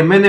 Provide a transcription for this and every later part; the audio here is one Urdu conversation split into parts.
MNA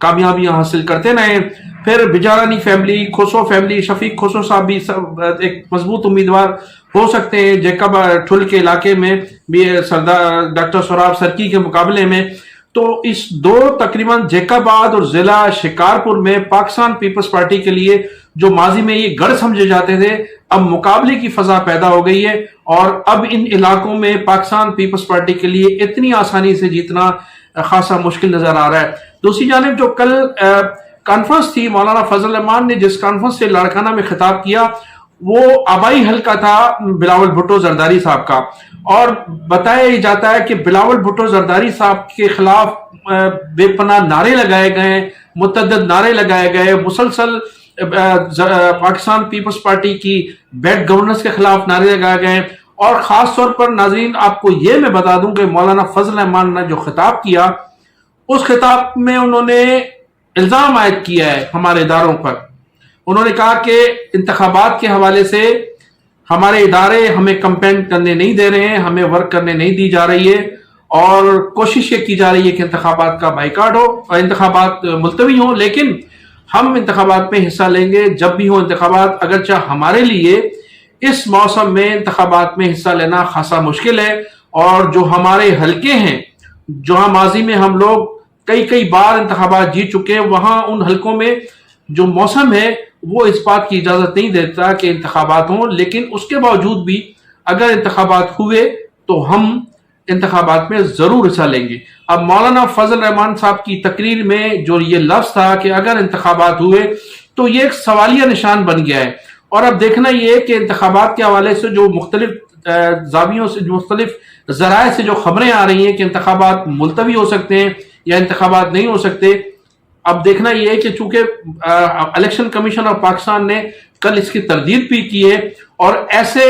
کامیابیاں حاصل کرتے رہے. پھر بجارانی فیملی، کھوسو فیملی، شفیق کھوسو صاحب بھی ایک مضبوط امیدوار ہو سکتے ہیں جیکب ٹھل کے علاقے میں بھی سردار ڈاکٹر سوراب سرکی کے مقابلے میں. تو اس دو تقریباً جیکب آباد اور ضلع شکارپور میں پاکستان پیپلز پارٹی کے لیے جو ماضی میں یہ گڑھ سمجھے جاتے تھے، اب مقابلے کی فضا پیدا ہو گئی ہے، اور اب ان علاقوں میں پاکستان پیپلز پارٹی کے لیے اتنی آسانی سے جیتنا خاصا مشکل نظر آ رہا ہے. دوسری جانب جو کل کانفرنس تھی، مولانا فضل الرحمان نے جس کانفرنس سے لاڑکانہ میں خطاب کیا، وہ آبائی حلقہ تھا بلاول بھٹو زرداری صاحب کا، اور بتایا جاتا ہے کہ بلاول بھٹو زرداری صاحب کے خلاف بے پناہ نعرے لگائے گئے، متعدد نعرے لگائے گئے، مسلسل پاکستان پیپلز پارٹی کی بیڈ گورننس کے خلاف نعرے لگائے گئے. اور خاص طور پر ناظرین آپ کو یہ میں بتا دوں کہ مولانا فضل الرحمان نے جو خطاب کیا، اس خطاب میں انہوں نے الزام عائد کیا ہے ہمارے اداروں پر. انہوں نے کہا کہ انتخابات کے حوالے سے ہمارے ادارے ہمیں کمپین کرنے نہیں دے رہے ہیں، ہمیں ورک کرنے نہیں دی جا رہی ہے، اور کوشش یہ کی جا رہی ہے کہ انتخابات کا بائیکاٹ ہو اور انتخابات ملتوی ہوں. لیکن ہم انتخابات میں حصہ لیں گے جب بھی ہوں انتخابات، اگرچہ ہمارے لیے اس موسم میں انتخابات میں حصہ لینا خاصا مشکل ہے، اور جو ہمارے حلقے ہیں جہاں ماضی میں ہم لوگ کئی بار انتخابات جیت چکے ہیں، وہاں ان حلقوں میں جو موسم ہے وہ اس بات کی اجازت نہیں دیتا کہ انتخابات ہوں. لیکن اس کے باوجود بھی اگر انتخابات ہوئے تو ہم انتخابات میں ضرور حصہ لیں گے. اب مولانا فضل الرحمان صاحب کی تقریر میں جو یہ لفظ تھا کہ اگر انتخابات ہوئے، تو یہ ایک سوالیہ نشان بن گیا ہے. اور اب دیکھنا یہ کہ انتخابات کے حوالے سے جو مختلف زاویوں سے، مختلف ذرائع سے جو خبریں آ رہی ہیں کہ انتخابات ملتوی ہو سکتے ہیں یا انتخابات نہیں ہو سکتے، اب دیکھنا یہ ہے کہ چونکہ الیکشن کمیشن آف پاکستان نے کل اس کی تردید بھی کی ہے، اور ایسے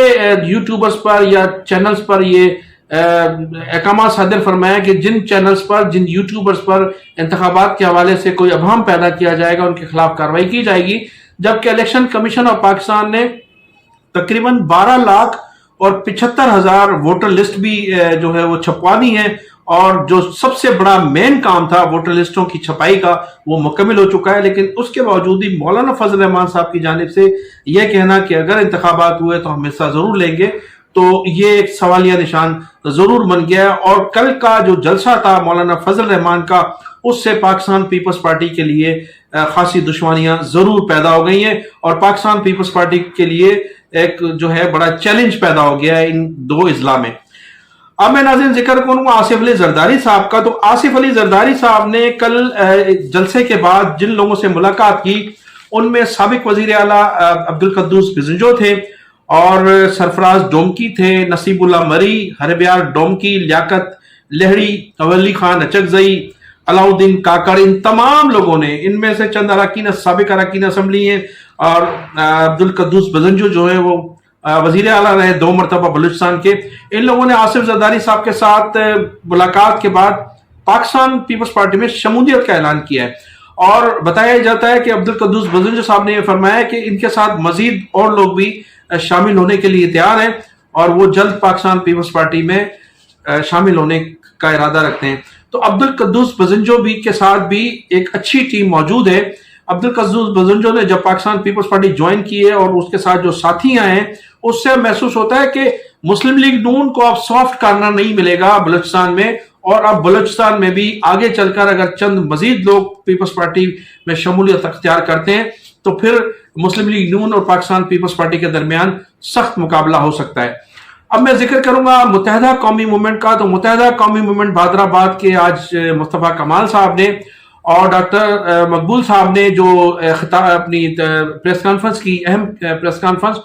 یوٹیوبرز پر یا چینلز پر یہ احکامات صادر فرمایا کہ جن چینلز پر، جن یوٹیوبرز پر انتخابات کے حوالے سے کوئی ابہام پیدا کیا جائے گا ان کے خلاف کارروائی کی جائے گی. جبکہ الیکشن کمیشن آف پاکستان نے تقریباً 12,75,000 ووٹر لسٹ بھی جو ہے وہ چھپوا دی ہیں، اور جو سب سے بڑا مین کام تھا ووٹر لسٹوں کی چھپائی کا وہ مکمل ہو چکا ہے. لیکن اس کے باوجود بھی مولانا فضل الرحمان صاحب کی جانب سے یہ کہنا کہ اگر انتخابات ہوئے تو ہم حصہ ضرور لیں گے، تو یہ ایک سوالیہ نشان ضرور بن گیا ہے. اور کل کا جو جلسہ تھا مولانا فضل الرحمان کا، اس سے پاکستان پیپلز پارٹی کے لیے خاصی دشواریاں ضرور پیدا ہو گئی ہیں، اور پاکستان پیپلز پارٹی کے لیے ایک جو ہے بڑا چیلنج پیدا ہو گیا ہے ان دو اضلاع میں. اب میں ناظرین ذکر کروں گا آصف علی زرداری صاحب کا. تو آصف علی زرداری صاحب نے کل جلسے کے بعد جن لوگوں سے ملاقات کی، ان میں سابق وزیر اعلیٰ عبدالقدوس بزنجو تھے، اور سرفراز ڈومکی تھے، نصیب اللہ مری، ہربیار ڈومکی، لیاقت لہڑی، ولی خان اچکزئی، علاؤدین کاکڑ، ان تمام لوگوں نے، ان میں سے چند اراکین سابق اراکین اسمبلی ہیں، اور عبدالقدوس بزنجو جو ہے وہ وزیر اعلیٰ رہے 2 مرتبہ بلوچستان کے، ان لوگوں نے آصف زرداری صاحب کے ساتھ ملاقات کے بعد پاکستان پیپلز پارٹی میں شمولیت کا اعلان کیا ہے. اور بتایا جاتا ہے کہ عبدالقدوس بزنجو صاحب نے یہ فرمایا کہ ان کے ساتھ مزید اور لوگ بھی شامل ہونے کے لیے تیار ہیں، اور وہ جلد پاکستان پیپلز پارٹی میں شامل ہونے کا ارادہ رکھتے ہیں. تو عبدالقدوس بزنجو بھی کے ساتھ بھی ایک اچھی ٹیم موجود ہے. عبدالقدوس بزنجو نے جب پاکستان پیپلز پارٹی جوائن کی ہے، اور اس کے ساتھ جو ساتھی آئے ہیں، اس سے محسوس ہوتا ہے کہ مسلم لیگ نون کو اب سافٹ کارنر نہیں ملے گا بلوچستان میں، اور اب بلوچستان میں بھی آگے چل کر اگر چند مزید لوگ پیپلز پارٹی میں شمولیت اختیار کرتے ہیں تو پھر مسلم لیگ نون اور پاکستان پیپلز پارٹی کے درمیان سخت مقابلہ ہو سکتا ہے. اب میں ذکر کروں گا متحدہ قومی موومنٹ کا. تو متحدہ قومی موومنٹ بہادر آباد کے آج مصطفیٰ کمال صاحب نے اور ڈاکٹر مقبول صاحب نے جو اپنی پریس کانفرنس کی، اہم پریس کانفرنس،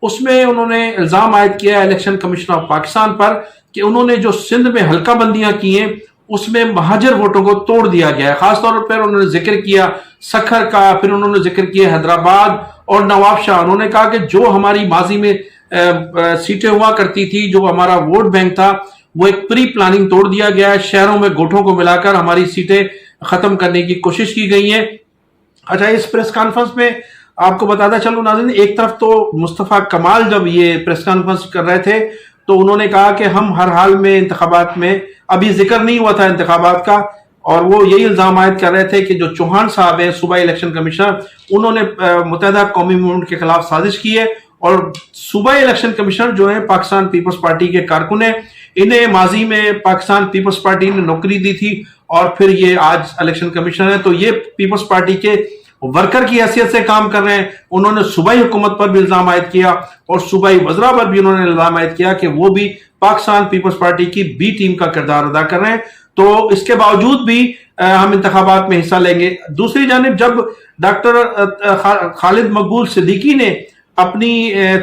اس میں انہوں نے الزام عائد کیا ہے الیکشن کمیشن آف پاکستان پر کہ انہوں نے جو سندھ میں حلقہ بندیاں کی ہیں اس میں مہاجر ووٹوں کو توڑ دیا گیا ہے. خاص طور پر انہوں نے ذکر کیا سکھر کا، پھر انہوں نے ذکر کیا حیدرآباد اور نواب شاہ. انہوں نے کہا کہ جو ہماری ماضی میں سیٹیں ہوا کرتی تھی، جو ہمارا ووٹ بینک تھا، وہ ایک پری پلاننگ توڑ دیا گیا ہے. شہروں میں گوٹھوں کو ملا کر ہماری سیٹیں ختم کرنے کی کوشش کی گئی ہیں. اچھا، اس پریس کانفرنس میں آپ کو بتاتا چلوں ناظرین، ایک طرف تو مصطفیٰ کمال جب یہ پریس کانفرنس کر رہے تھے تو انہوں نے کہا کہ ہم ہر حال میں انتخابات میں، ابھی ذکر نہیں ہوا تھا انتخابات کا، اور وہ یہی الزام عائد کر رہے تھے کہ جو چوہان صاحب ہے صوبائی الیکشن کمشنر، انہوں نے متحدہ قومی موومنٹ کے خلاف سازش کی ہے، اور صوبائی الیکشن کمشنر جو ہیں پاکستان پیپلز پارٹی کے کارکن ہیں، انہیں ماضی میں پاکستان پیپلز پارٹی نے نوکری دی تھی اور پھر یہ آج الیکشن کمشنر ہیں، تو یہ پیپلز پارٹی کے ورکر کی حیثیت سے کام کر رہے ہیں۔ انہوں نے صوبائی حکومت پر بھی الزام عائد کیا اور صوبائی وزراء پر بھی انہوں نے الزام عائد کیا کہ وہ بھی پاکستان پیپلز پارٹی کی بی ٹیم کا کردار ادا کر رہے ہیں۔ تو اس کے باوجود بھی ہم انتخابات میں حصہ لیں گے۔ دوسری جانب جب ڈاکٹر خالد مقبول صدیقی نے اپنی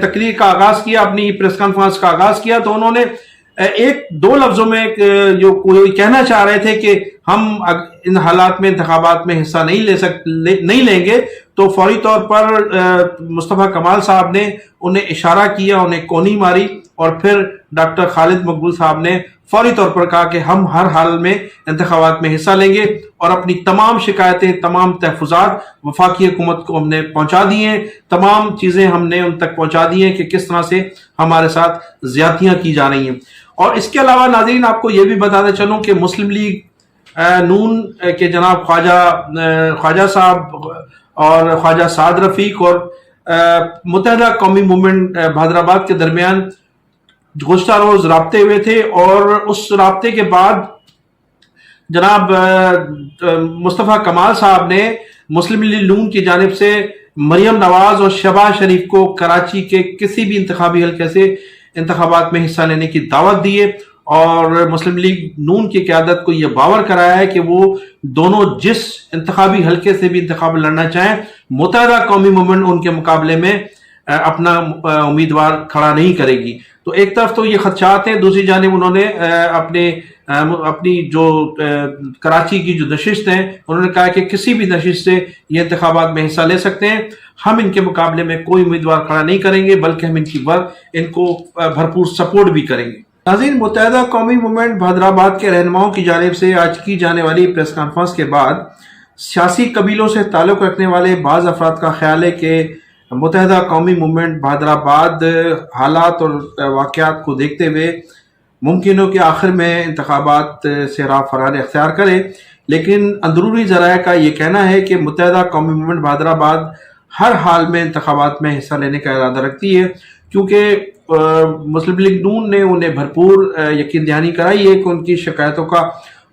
تقریر کا آغاز کیا، اپنی پریس کانفرنس کا آغاز کیا، تو انہوں نے ایک دو لفظوں میں جو کوئی کہنا چاہ رہے تھے کہ ہم ان حالات میں انتخابات میں حصہ نہیں لیں گے، تو فوری طور پر مصطفیٰ کمال صاحب نے انہیں اشارہ کیا، انہیں کونی ماری، اور پھر ڈاکٹر خالد مقبول صاحب نے فوری طور پر کہا کہ ہم ہر حال میں انتخابات میں حصہ لیں گے، اور اپنی تمام شکایتیں، تمام تحفظات وفاقی حکومت کو ہم نے پہنچا دی ہیں، تمام چیزیں ہم نے ان تک پہنچا دی ہیں کہ کس طرح سے ہمارے ساتھ زیادتیاں کی جا رہی ہیں۔ اور اس کے علاوہ ناظرین آپ کو یہ بھی بتاتے چلوں کہ مسلم لیگ نون کے جناب خواجہ صاحب اور خواجہ سعد رفیق اور متحدہ قومی موومنٹ بہادرآباد کے درمیان گزشتہ روز رابطے ہوئے تھے، اور اس رابطے کے بعد جناب مصطفیٰ کمال صاحب نے مسلم لیگ نون کی جانب سے مریم نواز اور شہباز شریف کو کراچی کے کسی بھی انتخابی حلقے سے انتخابات میں حصہ لینے کی دعوت دی ہے، اور مسلم لیگ نون کی قیادت کو یہ باور کرایا ہے کہ وہ دونوں جس انتخابی حلقے سے بھی انتخاب لڑنا چاہیں، متحدہ قومی موومنٹ ان کے مقابلے میں اپنا امیدوار کھڑا نہیں کرے گی۔ تو ایک طرف تو یہ خدشات ہیں، دوسری جانب انہوں نے اپنی جو کراچی کی جو نشست ہیں، انہوں نے کہا کہ کسی بھی نشست سے یہ انتخابات میں حصہ لے سکتے ہیں، ہم ان کے مقابلے میں کوئی امیدوار کھڑا نہیں کریں گے، بلکہ ہم ان کو بھرپور سپورٹ بھی کریں گے۔ ناظرین، متحدہ قومی موومنٹ بہادرآباد کے رہنماؤں کی جانب سے آج کی جانے والی پریس کانفرنس کے بعد سیاسی قبیلوں سے تعلق رکھنے والے بعض افراد کا خیال ہے کہ متحدہ قومی موومنٹ بہادرآباد حالات اور واقعات کو دیکھتے ہوئے ممکن ہو کہ آخر میں انتخابات سے راہ فرار اختیار کرے، لیکن اندرونی ذرائع کا یہ کہنا ہے کہ متحدہ قومی موومنٹ بہادرآباد ہر حال میں انتخابات میں حصہ لینے کا ارادہ رکھتی ہے، کیونکہ مسلم لیگ نون نے انہیں بھرپور یقین دہانی کرائی ہے کہ ان کی شکایتوں کا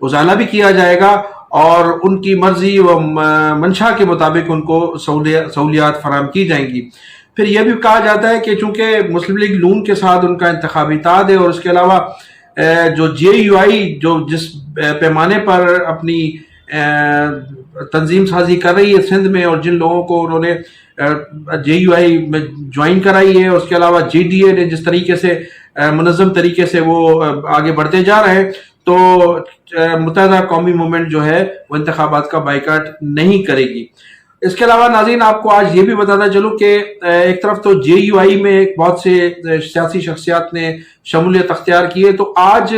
ازالہ بھی کیا جائے گا، اور ان کی مرضی و منشا کے مطابق ان کو سہولیات فراہم کی جائیں گی۔ پھر یہ بھی کہا جاتا ہے کہ چونکہ مسلم لیگ نون کے ساتھ ان کا انتخابی اتحاد ہے، اور اس کے علاوہ جو جے یو آئی جو جس پیمانے پر اپنی تنظیم سازی کر رہی ہے سندھ میں، اور جن لوگوں کو انہوں نے جے یو آئی میں جوائن کرائی ہے، اس کے علاوہ جے ڈی اے نے جس طریقے سے منظم طریقے سے وہ آگے بڑھتے جا رہے ہیں، تو متحدہ قومی موومنٹ جو ہے وہ انتخابات کا بائیکاٹ نہیں کرے گی۔ اس کے علاوہ ناظرین آپ کو آج یہ بھی بتاتا چلوں کہ ایک طرف تو جے یو آئی میں بہت سے سیاسی شخصیات نے شمولیت اختیار کی ہے، تو آج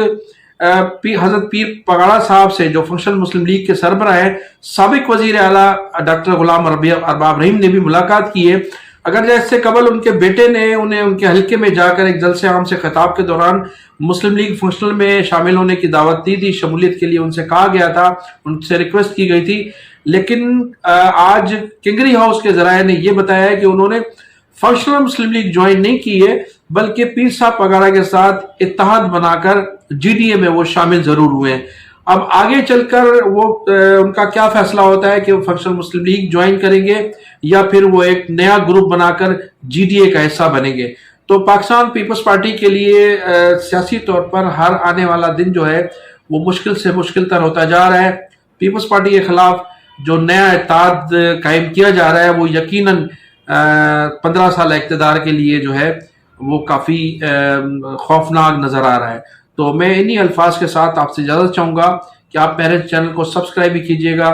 حضرت پیر پگاڑا صاحب سے جو فنکشنل مسلم لیگ کے سربراہ ہیں، سابق وزیر اعلیٰ ڈاکٹر غلام ارباب رحیم نے بھی ملاقات کی ہے۔ اگرچہ اس سے قبل ان کے بیٹے نے انہیں ان کے حلقے میں جا کر ایک جلسے عام سے خطاب کے دوران مسلم لیگ فنکشنل میں شامل ہونے کی دعوت دی تھی، شمولیت کے لیے ان سے کہا گیا تھا، ان سے ریکویسٹ کی گئی تھی، لیکن آج کنگری ہاؤس کے ذرائع نے یہ بتایا ہے کہ انہوں نے فنکشنل مسلم لیگ جوائن نہیں کی ہے، بلکہ پیر صاحب پگاڑا کے ساتھ اتحاد بنا کر جی ڈی اے میں وہ شامل ضرور ہوئے ہیں۔ اب آگے چل کر وہ ان کا کیا فیصلہ ہوتا ہے کہ وہ فنکشنل مسلم لیگ جوائن کریں گے یا پھر وہ ایک نیا گروپ بنا کر جی ڈی اے کا حصہ بنیں گے۔ تو پاکستان پیپلز پارٹی کے لیے سیاسی طور پر ہر آنے والا دن جو ہے وہ مشکل سے مشکل تر ہوتا جا رہا ہے۔ پیپلز پارٹی کے خلاف جو نیا اتحاد قائم کیا جا رہا ہے وہ یقیناً 15 سال اقتدار کے لیے جو ہے وہ کافی خوفناک نظر آ رہا ہے۔ تو میں انہی الفاظ کے ساتھ آپ سے اجازت چاہوں گا کہ آپ میرے چینل کو سبسکرائب بھی کیجیے گا،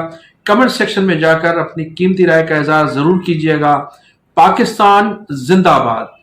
کمنٹ سیکشن میں جا کر اپنی قیمتی رائے کا اظہار ضرور کیجیے گا۔ پاکستان زندہ باد۔